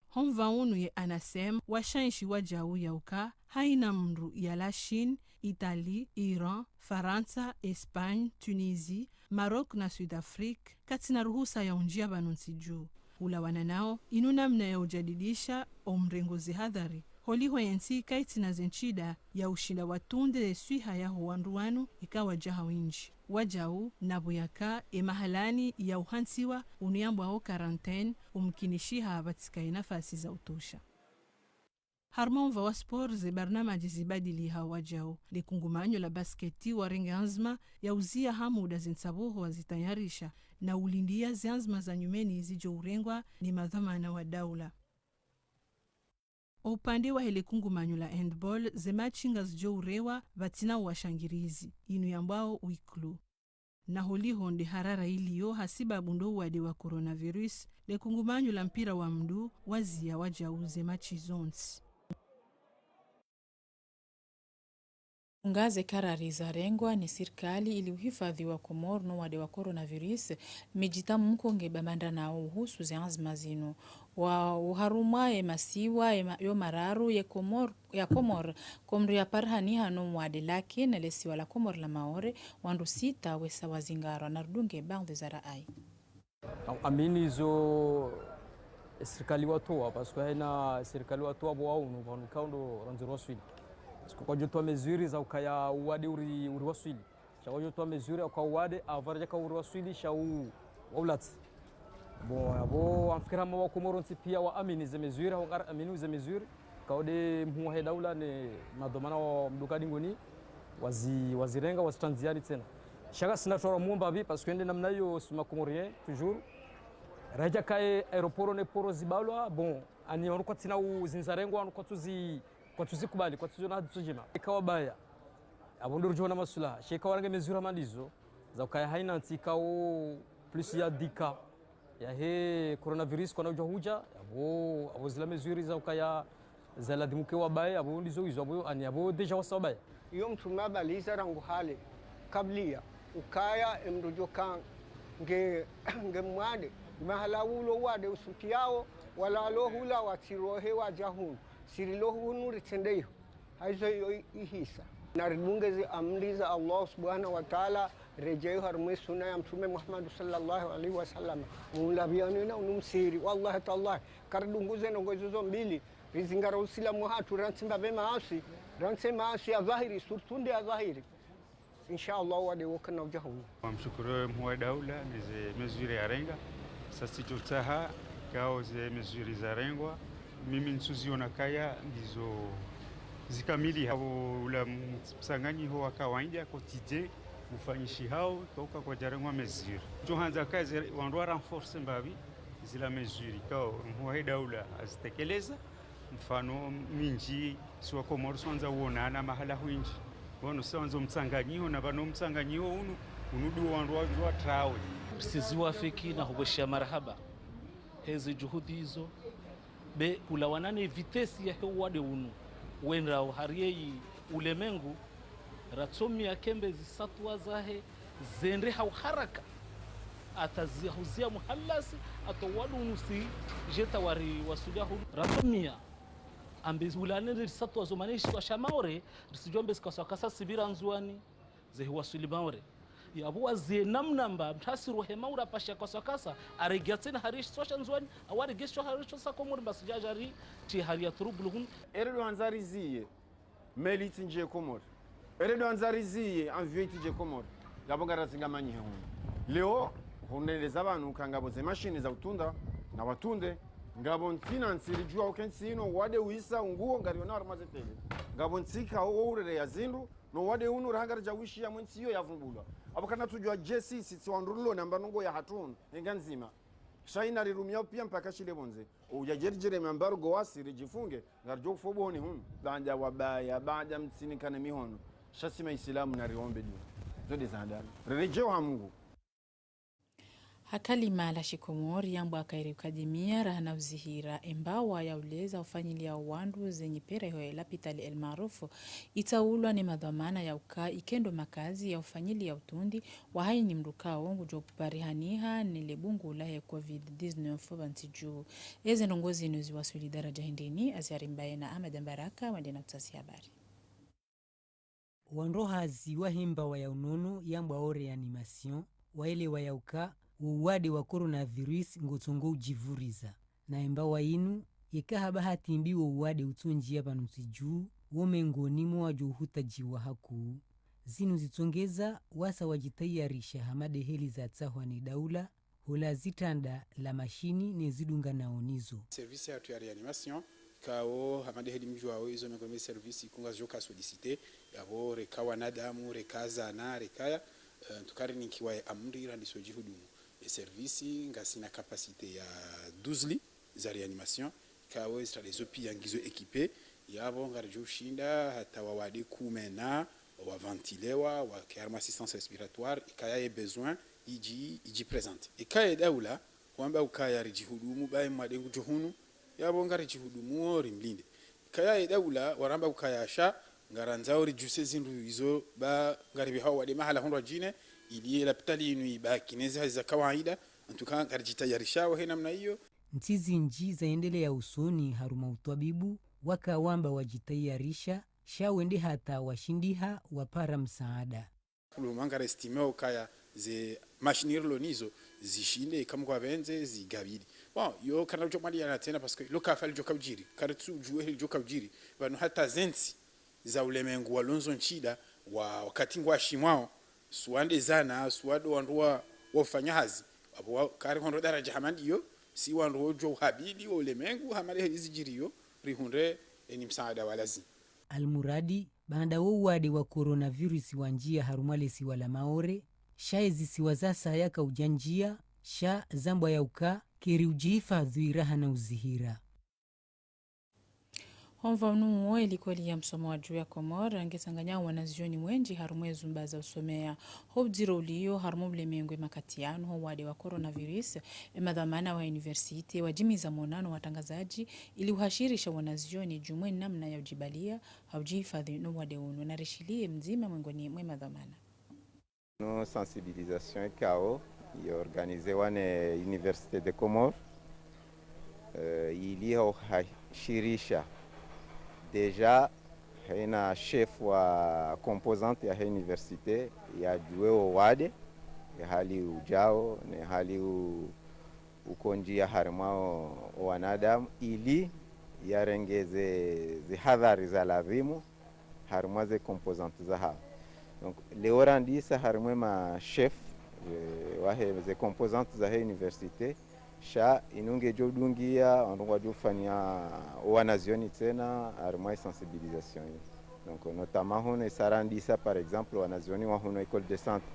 Speaker 12: Honva unu ye anasem washanshi wajau ya uka haina mru ya Lashin, Itali, Iran, Faransa, Espagne, Tunisie, Maroc na Sud-Afrique katina ruhusa ya unjia banunsi juu. Ula wananao inuna mna ya ujadidisha omrengozi hadhari. Holiho yensi kaitina zenchida ya ushinda watunde suiha ya huanduanu ikawa jaha winji. Wajau nabuyaka mahalani ya uhansiwa uniambu ao karantene umkinishiha batikaina nafasi za utosha. Harmonva wa sport ze barnamaji zibadili hawajao. Likungumanyo la basketi wa ringanzma ya uzia hamuda zinsabuho wazitayarisha na ulindia zianzma za nyumeni zijo urengwa ni madhamana wa daula. Upande wa hele kungumanyo la handball zemachinga zijo urewa vatina wa shangirizi inu yambao wiklu. Na holi honde harara iliyo hasiba bundo wade wa coronavirus le kungumanyo la mpira wa mdu wazia wajauze machi zonsi. Ungaze karari za rengwa ni sirikali ili uhifadhi wa Komor no wade wa coronavirus mijita mkonge bamanda na uhusu zianzma zinu. Wa uharuma masiwa yo mararu ya Komor komru ya parhani hano wade lake na lesiwa la Komor la maore wandu 6 wesa wazingaro na rudunge bande za raai.
Speaker 13: Amini zo serikali watoa pasko haina serikali watoa bwaunu banu kaundo ranziroswili. Kwa jotoa mezuri za ukaya wade uri waswili. Kwa jotoa mezuri kwa wade avaraja ka uri waswili shau waulati. Bo amfikira mwa Komoro pia wa amini ze mezuri au amini ze mezuri kaode muhe daula ne madomana wa mdukadi ngoni wazirenga wastanziani tena. Shaka sinatora muomba bi parce que ende namna hiyo suma Komorien toujours. Raja kae aeroport ne poro zibalwa bon ani on kwa tina uzinzarengo on kwa tuzikubali kwa tuzona tujima ikawa baya abondo rujona masula sheka warange mezura mandizo za ukaya haina antikao plus ya dika ya he coronavirus kwa nauja huja abo zila mezuri za ukaya za ladimuke wabaya abo ndizo hizo abo ani abo deja wasabaya
Speaker 14: iyo mtuma baliza rangu hale kablia ukaya emrujoka nge mwade mahala ulo wade usukiao wala lohula watirohe wajahun sirilohunu ritendeo haizo ihisa naridungezi amriza Allah subhanahu wa ta'ala rejeo harmwe sunna ya mtume Muhammad sallallahu alaihi wasallam mulabianina unumsiri wallahi ta'ala karidunguze nongozo mbili rizingara usilamu hatu ransimba bemaasi rantsemaasi ya dhahiri surtunde ya dhahiri inshallah wade wakana ujahu
Speaker 15: mshukuru mwa daula nize mezuri ya renga sasa tutaha kao ze mezuri za rengwa mimi nsuziona kaya ndizo zikamili hao ula msanganyi ho kawaida kotije ufanyishi hao toka kwa jarengwa mezuri johanza kazi wandoa renforce mbavi zila mezuri kao mwa daula azitekeleza mfano minji swa Komoro swanza uonana mahala huinji bono swanza msanganyiho na bano msanganyiho unudu wandoa trawe
Speaker 16: siziwafiki na hubeshia marhaba hezi juhudi hizo be ulawanane vitesi ya hewade unu wenda uhariei ulemengu ratsomia kembe zisatwa zahe zendre hau haraka atazihuzia muhallasi atowadu nusi jeta wari wasuliahu ratsomia ambiz ulane risatwa zomanishi kwa shamaore risijombe sikasakasa sibira nzuani zehi wasuli maore yabu azie namnamba mtasiru hemaura pasha kasakasa aregatsena harish sosha nzuani awari gesho harish sakomur basjajari ti hariya turubluhun
Speaker 17: eredo anzariziye meliti nje komor eredo anzariziye anvieti je komor labongara zingamanyi hun leo huneleza abantu kangabo ze machine za utunda na watunde ngabo finance rijua ukensino wade wisa unguo ngariona armaze tele ngabo ntsika ourere ya zindu no wade unu rahangara jawishi ya mwensiyo yavumbulwa abakana tujua jesi sisi wandulo namba nungo ya hatun enganzima shaina rirumia pia mpaka shile bonze ujajerjere mambargo wasiri jifunge ngarjo kufoboni hun banja wabaya baada mtsini kana mihono shasima islamu na riombe juu zodi za ndani rejeo ha Mungu
Speaker 11: hakalima la shikomori yambo akairikadimia rahana uzihira embawa ya uleza ufanyilia wandu zenye pera hoe lapitali el maarufu itaulwa ni madhamana ya uka ikendo makazi ya ufanyili ya utundi wahai ni mduka wangu jo kuparihaniha nilebungu ulahe COVID-19 vantiju eze nongozi nuzi wasuli daraja hindini aziarimbaye na Ahmed Mbaraka wadena kutasi habari
Speaker 18: wanrohazi wahimba wa ya unono yambo aore animation waele wa ya uka uwade wa coronavirus ngotongo ujivuriza na embawa inu yekaha bahati imbiwo uwade utunjia panutijuu womengonimo wajuhutajiwa haku zinu zitongeza wasa wajitayarisha hamade heli za tsahwa ni daula hula zitanda la mashini nezidunga naonizo
Speaker 19: service ya reanimation kao hamade heli mjua izo mengome service ikunga joka solicite yabo rekawa nadamu rekaza na rekaya tukari nikiwa amrira ndisojihudumu servisi ngasina capacité ya 12 lits za reanimation kawe stra les opi yangizo équipé yabo ngarjo shinda hata wawade kumena wa ventilewa wa karma assistance respiratoire ikaya ye besoin iji présente ikaya daula kwamba ukaya rijihudumu bae mwadengu johunu yabo ngarijihudumu rimlinde ikaya daula waramba ukaya sha ngaranzao rijuse zindu izo ba ngaribi hawa wade mahala hondo jine ili lapitali inu ibaki nezi za kawaida antuka ngarjitayarisha he namna hiyo
Speaker 18: ntizi nji zaendelea usoni haruma utwabibu waka wamba wajitayarisha shawende hata washindiha wapara msaada
Speaker 19: kulumanga estimeo kaya ze machinirlo nizo zishinde kama kwa benze zigabiri bon yo kana jo mali yana tena parce que lo ka fali jo kabjiri karitsu juwe jo kabjiri bano hata zensi za ulemengu walonzo nchida wa wakati ngwa shimwao suande zana suado wanduwa wafanya hazi abo kari hondo daraja hamandiyo si wanduwa jo habili ulemengu hamale hizi jiriyo rihunde ni msaada walazi
Speaker 18: almuradi banda wowade wa coronavirus wanjia harumale si wala maore shaezi siwazasa yaka ujanjia sha zambwa ya uka kiri ujihifadhi raha na uzihira
Speaker 11: Honva unuo ilikuwa ya msomo wa juu ya Komora angesanganya wanazioni mwenji harumwe zumbaza usomea hobziro uliyo harumu mlemengwe makatiano ho wade wa coronavirus madhamana wa university wajimiza monano watangazaji ili uhashirisha wanazioni jumwe namna ya ujibalia haujihifadhi no wade unu na rishilie mzima mwengoni mwe madhamana
Speaker 20: no sensibilisation kao organisé wane Université de Comores ili hashirisha deja haina chef wa composante ya universite ya juweo wade ya hali ujao ne hali ukonjia harimao wanadamu ili yarengeze zihadhari za lazimu harimwaze composante za hao donc leorandisa harimwe ma chef wahe ze composante za universite sha inunge jodungia ondongwa jofanya wanazioni tena armoi sensibilisation donc notamment hono sarandisa par exemple wanazioni wa hono école de santé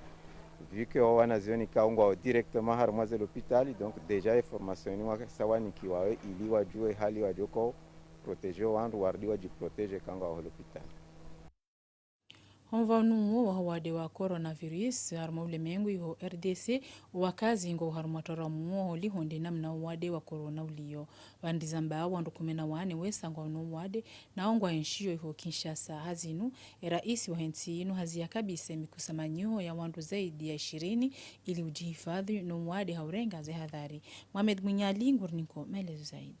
Speaker 20: vu que wanazioni kaungwa directement harmoi de l'hôpital donc déjà information ni wa sawani kiwa ili wajue hali wajoko protéger wandu wardi wajiprotéger kanga wa l'hôpital
Speaker 11: Honvanu wa wade wa coronavirus harma ulemengu iho RDC wakazi ngo harma toramu holi honde namna wade wa corona ulio wandizamba wandu 14 wesa ngo no wade na ongwa enshio iho Kinshasa hazinu rais wa nchi inu hazia kabisa mikusamanyo ya wandu zaidi ya 20 ili ujihifadhi no wade haurenga ze hadhari. Mohamed Munyali ngurniko maelezo zaidi.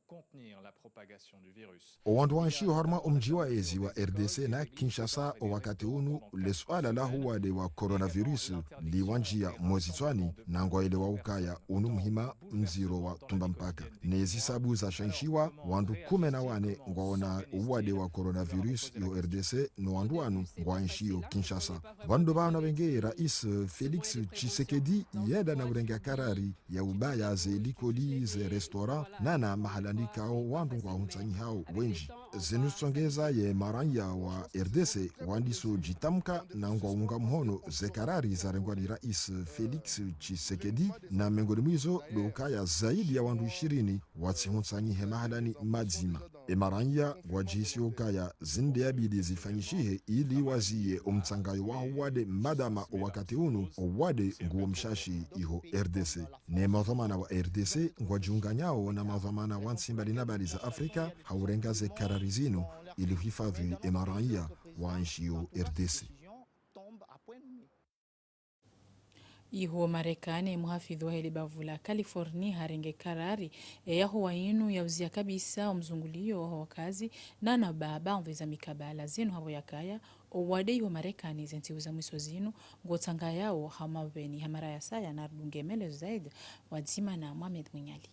Speaker 21: Contenir la propagation du virus.
Speaker 22: Wandu wanshio harma umjiwa ezi wa RDC na Kinshasa wakati unu le swala la huwade wa coronavirus liwanjia mwezi twani na ngwa ile wa ukaya unu muhima mziro wa tumba mpaka. Nezi sabu za shanshiwa wandu 14 ngwaona huwade wa coronavirus yo RDC no wandu wanu ngwa nshio Kinshasa. Wandu bana wenge rais Felix Tshisekedi yenda na urenga karari ya ubaya ze likoli ze restaurant nana mahalani kao wandu ngwa huntanyi hao wenji. Zenusongeza ye maranya wa RDC wandiso jitamka na ngwa unga mhono zekarari za rengwa ni rais Felix Tshisekedi na mengoni mwizo dokaya zaidi ya wandu 20 wati huntanyi he mahalani madzima. Maranya wajisi ukaya zinde ya bidi zifanyishihe ili waziye umtangayo wa wade madama wakati unu wade nguo mshashi iho RDC. Ne mazamana wa RDC ngwa jiunganyao na mazamana wansimbali nabali za Afrika haurenga ze karari zinu ili hifadhi Maranya wa nshio RDC.
Speaker 11: Iho Marekani muhafidhi wa heli bavula California harenge karari yaho wainu ya uzia kabisa umzungulio wa wakazi na baba mveza mikabala zinu habo yakaya owade iho Marekani zenti uza mwiso zinu ngotanga yao hamabeni hamara ya saya na dungemele zaidi wadzima na Mohamed Munyali.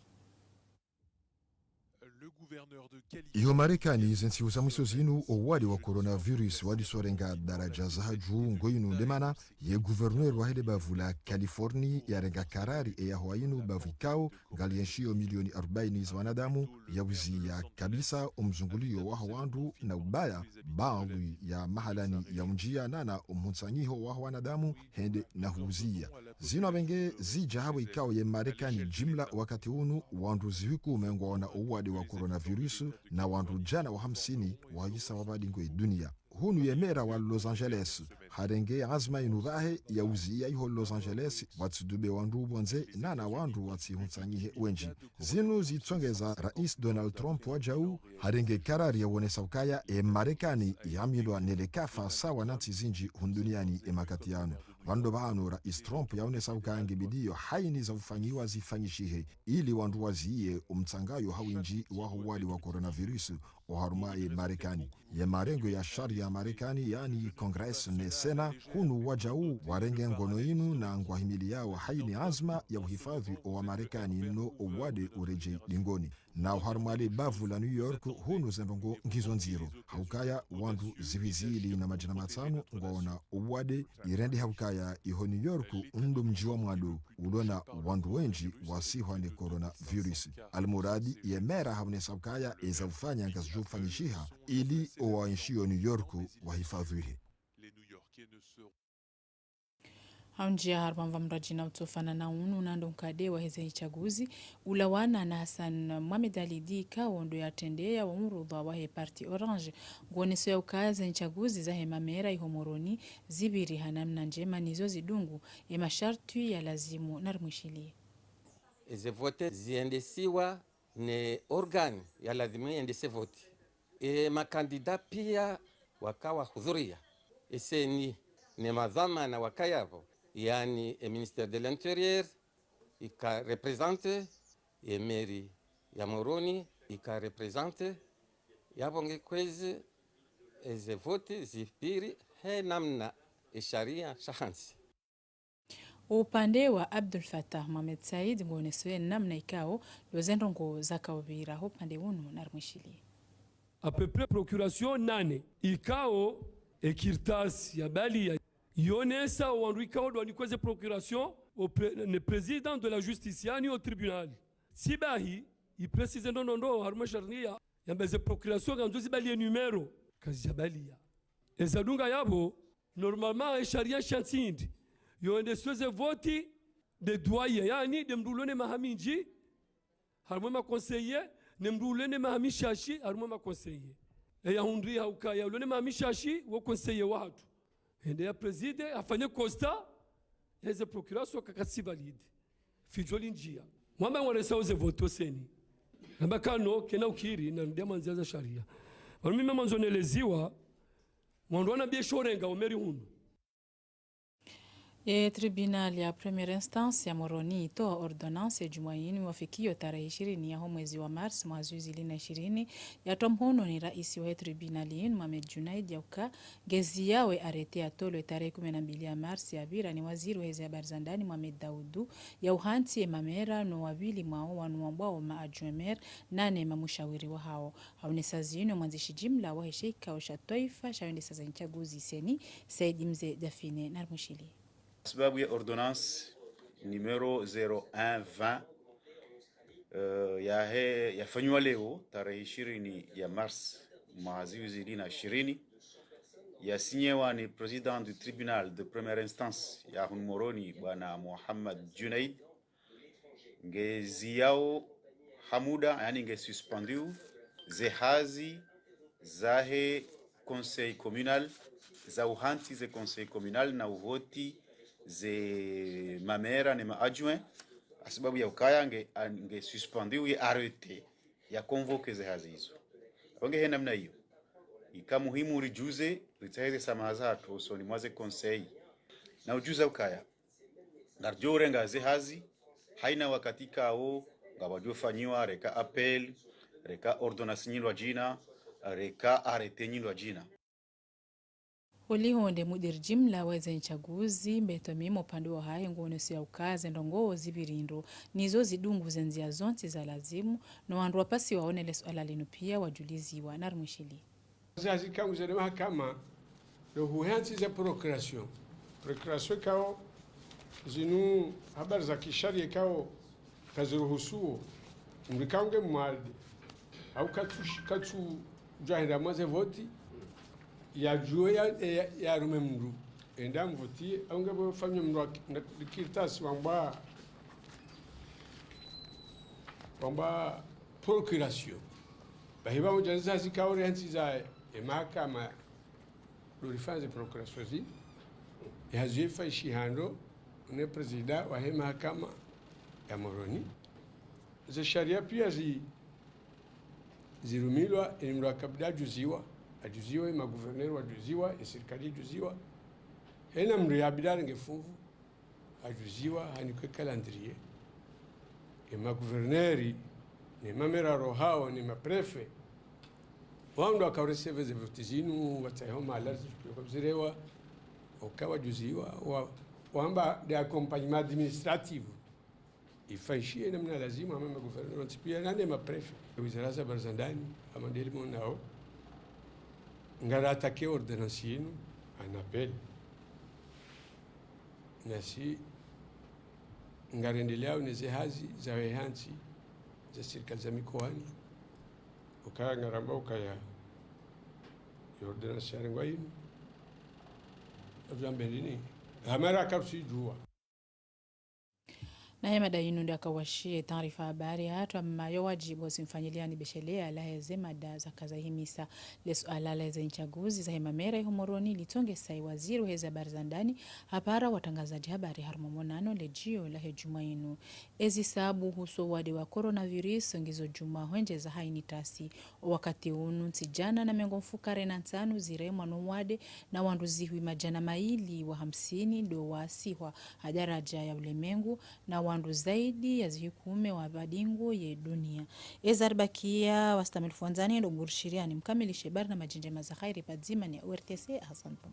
Speaker 22: Iyo Marekani zensi usamwiso zinu owadi wa coronavirus wadi sorenga daraja za juu ngoyinu ndemana ye gouverneur wa hede bavula California ya renga karari ya hoainu bavikao ngali yenshio milioni 40 za wanadamu ya wizi ya kabisa umzungulio wa wandu na ubaya bawi ya mahalani ya unjia nana umhunsanyiho wa wanadamu hende na huzia. Zino abenge zija hawa ikao ye Marekani jimla wakati unu wandu zihiku mengwaona owadi wa coronavirus na wandu jana wa 50 wa yisa wabadingo dunia. Hunu yemera wa Los Angeles harenge azma inuvahe ya uzia iho Los Angeles watsidube wandu bonze nana wandu watsihunsanyihe wenji. Zinu zitsongeza rais Donald Trump wajau harenge karari ya wonesa ukaya Marekani yamilwa nelekafa sawa nanti zinji hunduniani makatiano. Wandu bahano rais Trump yaonesa ukange bidiyo haini za ufanyiwa zifanyishihe ili wandu waziye umtsangayo hawinji waho wali wa coronavirus oharumaye Marekani. Ye marengo ya shari ya Marekani yani Congress ne Sena hunu wajau warenge ngono inu na ngwahimili yao haini azma ya uhifadhi wa Marekani no owade ureje lingoni. Na uharumale bavu la New York hunu zembongo ngizo nziro. Haukaya wandu zivizili na majina matano ngwaona owade irendi haukaya iho New York undu mjiwa mwadu ulona wandu wenji wasihwane coronavirus. Almuradi ye mera haunesa haukaya eza ufanya ngazjufanyishiha ili owainshio New York wahifadhihe.
Speaker 11: Haunjia harma mrajina utofana na unu nando mkade wa heze ichaguzi ulawana na Hassan Mohamed Ali Dika wondo ya tendea wa umrudha wa he parti Orange nguoneso ya ukaza ichaguzi za he mamera iho Moroni zibiri hanamna njema nizo zidungu masharti ya lazimu narmwishilie.
Speaker 23: Eze vote ziendesiwa ne organ ya lazimu endese vote. Makandida pia wakawa hudhuria. Ese ni madhama na wakayavo. Yani ministère de l'Intérieur ika represente meri ya Moroni ika represente yabonge kwezi eze vote zipiri he namna sharia shahansi.
Speaker 11: Upande wa Abdul Fattah Mohamed Said ngonesoe namna ikao lozendo ngo zakawira upande unu narmwishilie.
Speaker 24: A peu près procuration nane ikao ekirtas ya bali ya yonesa wandu ikao do nikweze procuration au président de la justice yani au tribunal sibahi i précise ndo haruma sharia yambeze procuration ganzo zibali numero kazi balia ezadunga yabo normalement sharia chantindi yonde soze voti de doyen yani de mdulone mahaminji haruma conseiller ne mdulone mahamishashi haruma conseiller ya hundri haukaya ulone mamishashi wo conseiller watu ende ya preside afanye costa yeze procuration kakasi valide fijoli njia mwamba ngoresa uze voto seni namba kano kena ukiri na ndema nziaza sharia wanu mimi manzoneleziwa mwandwana bieshorenga omeri hundu.
Speaker 11: Tribunal ya Première Instance ya Moroni itoa ordonance Jumaini wafikio tarehe 20 ya mwezi wa Mars mwezi 2020 ya tomhono ni rais wa tribunali Mohamed Junaid Yauka gezi yawe arete ya tolo tarehe 12 ya Mars ya bira ni waziri wa habari za ndani Mohamed Daudu ya uhanti ya mamera no wabili mwao wanuambao maajwemer nane mamushawiri wa hao haonesazini mwanzishi jimla wa heshika wa shatoifa shawende sasa nchaguzi seni Said Mze Dafine na Mushili.
Speaker 1: Sababu ya ordonnance numero 0120 yafanywa leo tarehe 20 ya Mars mwezi 2020 yasinyewa ni president du tribunal de première instance ya Moroni bwana Mohamed Junaid ngezi yao hamuda yani nge suspendu zehazi zahe conseil communal za uhanti ze conseil communal na uvoti ze mamera ne maadjoint sababu ya ukaya nge suspendu ya arrêté ya convoquer ze hazizo onge hena namna hiyo ika muhimu rijuze ritaheze samaza to so ni mwaze conseil na ujuza ukaya ngarjore ngaze hazi haina wakati kao ngabajofanywa reka appel reka ordonnance nyilwa jina reka arrêté nyilwa jina.
Speaker 11: Ulihonde mudir jimla weze nchaguzi mbetomimo upande wa haye nguonesu ya ukaze ndongo zibirindo nizo zidungu zenzia zonti za lazimu na wandu wapasi waonele suala linu pia wajuliziwa na Rumushili.
Speaker 24: Zazi kangu zene mahakama lo huhansi za procuration kao zinu habari za kisharia kao kaziruhusuo mrikange mwaldi au katu jahenda mwaze voti ya juo ya rume mndu enda mvuti aunge bofanya mndu kirtasi wamba procuration bahiba mujanza zikauri hansi za mahakama lorifanze procuration zi ya jefa ishihando ne president wa mahakama ya Moroni za sharia pia zirumilwa mndu akabda juziwa ajuziwa ma gouverneur wajuziwa serikali juziwa hena mndu ya bidara ngefuvu ajuziwa hanikwe calendrier ma gouverneur ni mamera rohao ni ma prefet wandu akareceive ze votizinu watahoma alazi kuzirewa okawa juziwa wamba de accompagnement administratif ifashie namna lazima mama gouverneur antipia nane ma prefet wizara za barzandani amandeli monao ngara attaquer ordonnance yenu en appel nasi ngarendelea uneze hazi za wehansi za serikali za mikoani ukaya ngaramba ukaya ordonnance ya ngwa yenu ajambe nini hamara kapsi jua
Speaker 11: na yema dainu ndio akawashie taarifa habari hatu amayo wajibu simfanyilia ni beshelea la heze mada za kaza himisa lesu alala za nchaguzi za hemamera Moroni litonge sai waziri heza habari za ndani hapara watangazaji habari harmomonano lejio la Jumainu ezi sabu huso wade wa coronavirus ngizo juma honje za haini tasi wakati unu nsijana na mengo mfukare na nsanu ziremwa no wade na wanduzihui majana maili wa 50 do wasihwa hadaraja ya ulemengu na wandu zaidi ya zihikume wa badingu ye dunia. Ezarbakia wastamil fuanzani ndo burshiriani mkamilishe bari na majinjema za khairi padzima ni URTC. Asante.